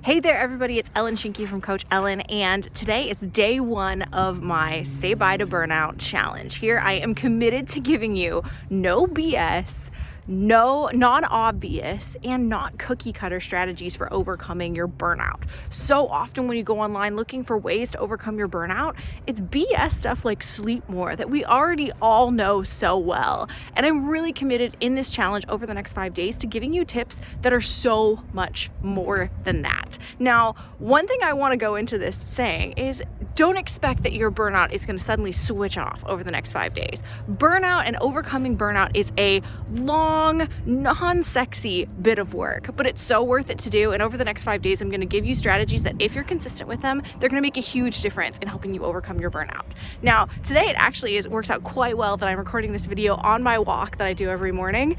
Hey there, everybody. It's Ellen Shinky from Coach Ellen, and today is day one of my Say Bye to Burnout challenge. Here I am committed to giving you no BS, no non-obvious, and not cookie cutter strategies for overcoming your burnout. So often when you go online looking for ways to overcome your burnout, it's BS stuff like sleep more that we already all know so well. And I'm really committed in this challenge over the next 5 days to giving you tips that are so much more than that. Now, one thing I want to go into this saying is don't expect that your burnout is going to suddenly switch off over the next 5 days. Burnout and overcoming burnout is a long, non-sexy bit of work, but it's so worth it to do. And over the next 5 days, I'm going to give you strategies that if you're consistent with them, they're going to make a huge difference in helping you overcome your burnout. Now, today it actually works out quite well that I'm recording this video on my walk that I do every morning,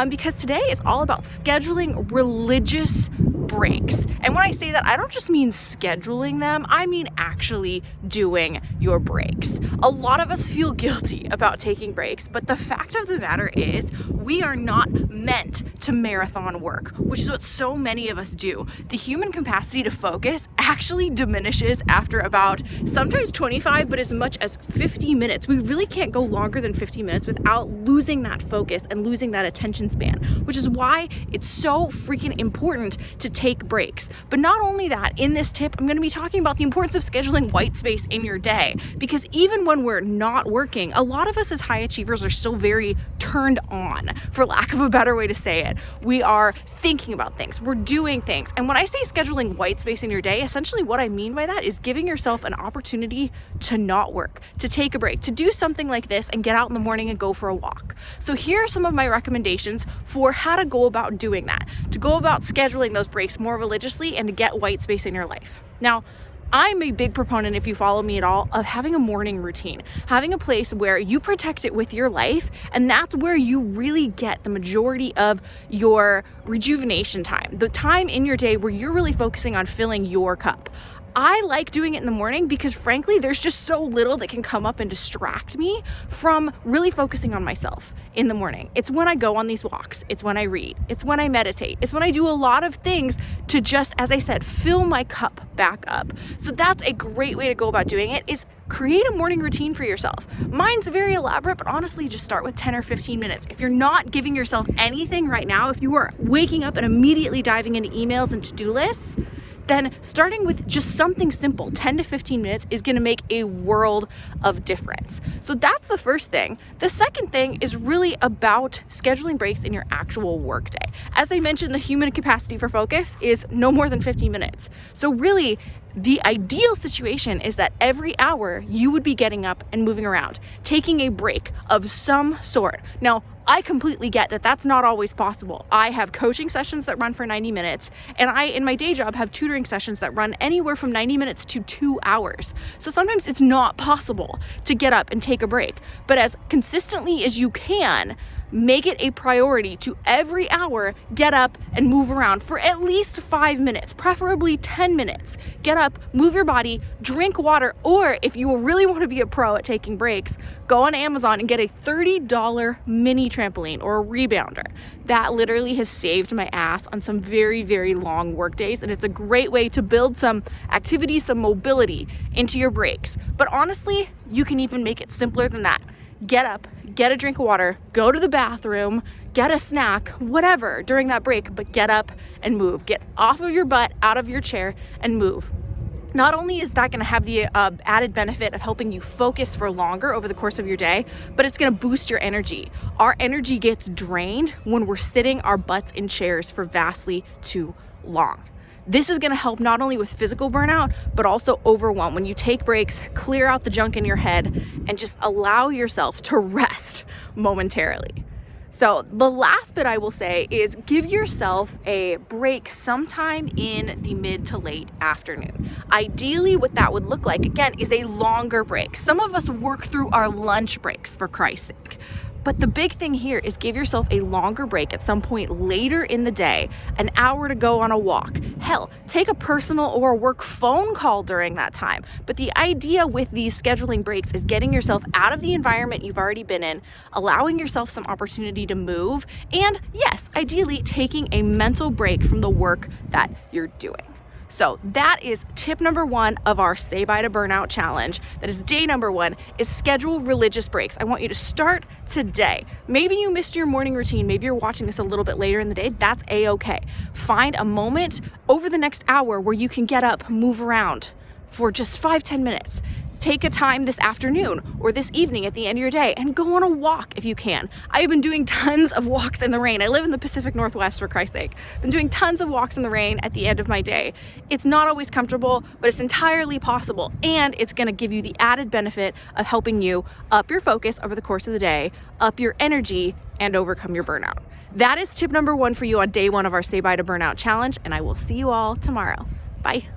because today is all about scheduling religious breaks. And when I say that, I don't just mean scheduling them, I mean actually doing your breaks. A lot of us feel guilty about taking breaks, but the fact of the matter is we are not meant to marathon work, which is what so many of us do. The human capacity to focus actually diminishes after about sometimes 25, but as much as 50 minutes. We really can't go longer than 50 minutes without losing that focus and losing that attention span, which is why it's so freaking important to take breaks. But not only that, in this tip, I'm going to be talking about the importance of scheduling white space in your day, because even when we're not working, a lot of us as high achievers are still very turned on, for lack of a better way to say it. We are thinking about things, we're doing things. And when I say scheduling white space in your day, essentially what I mean by that is giving yourself an opportunity to not work, to take a break, to do something like this and get out in the morning and go for a walk. So here are some of my recommendations for how to go about doing that, to go about scheduling those breaks more religiously and to get white space in your life. Now, I'm a big proponent, if you follow me at all, of having a morning routine, having a place where you protect it with your life, and that's where you really get the majority of your rejuvenation time, the time in your day where you're really focusing on filling your cup. I like doing it in the morning because frankly, there's just so little that can come up and distract me from really focusing on myself in the morning. It's when I go on these walks. It's when I read. It's when I meditate. It's when I do a lot of things to just, as I said, fill my cup back up. So that's a great way to go about doing it, is create a morning routine for yourself. Mine's very elaborate, but honestly, just start with 10 or 15 minutes. If you're not giving yourself anything right now, if you are waking up and immediately diving into emails and to-do lists, then starting with just something simple, 10 to 15 minutes, is gonna make a world of difference. So that's the first thing. The second thing is really about scheduling breaks in your actual workday. As I mentioned, the human capacity for focus is no more than 15 minutes. So really, the ideal situation is that every hour you would be getting up and moving around, taking a break of some sort. Now, I completely get that that's not always possible. I have coaching sessions that run for 90 minutes, and I, in my day job, have tutoring sessions that run anywhere from 90 minutes to 2 hours. So sometimes it's not possible to get up and take a break. But as consistently as you can, make it a priority to every hour get up and move around for at least 5 minutes, preferably 10 minutes. Get up, move your body, drink water, or if you really want to be a pro at taking breaks, go on Amazon and get a $30 mini trampoline or a rebounder. That literally has saved my ass on some very, very long work days, and it's a great way to build some activity, some mobility into your breaks. But honestly, you can even make it simpler than that. Get up, get a drink of water, go to the bathroom, get a snack, whatever during that break, but get up and move. Get off of your butt, out of your chair, and move. Not only is that going to have the added benefit of helping you focus for longer over the course of your day, but it's going to boost your energy. Our energy gets drained when we're sitting our butts in chairs for vastly too long. This is going to help not only with physical burnout, but also overwhelm. When you take breaks, clear out the junk in your head and just allow yourself to rest momentarily. So the last bit I will say is give yourself a break sometime in the mid to late afternoon. Ideally, what that would look like, again, is a longer break. Some of us work through our lunch breaks, for Christ's sake. But the big thing here is give yourself a longer break at some point later in the day, an hour to go on a walk. Hell, take a personal or a work phone call during that time. But the idea with these scheduling breaks is getting yourself out of the environment you've already been in, allowing yourself some opportunity to move, and yes, ideally taking a mental break from the work that you're doing. So that is tip number one of our Say Bye to Burnout challenge. That is day number one, is schedule religious breaks. I want you to start today. Maybe you missed your morning routine. Maybe you're watching this a little bit later in the day. That's a-okay. Find a moment over the next hour where you can get up, move around for just 5-10 minutes. Take a time this afternoon or this evening at the end of your day and go on a walk if you can. I have been doing tons of walks in the rain. I live in the Pacific Northwest, for Christ's sake. I've been doing tons of walks in the rain at the end of my day. It's not always comfortable, but it's entirely possible. And it's gonna give you the added benefit of helping you up your focus over the course of the day, up your energy, and overcome your burnout. That is tip number one for you on day one of our Say Bye to Burnout challenge, and I will see you all tomorrow. Bye.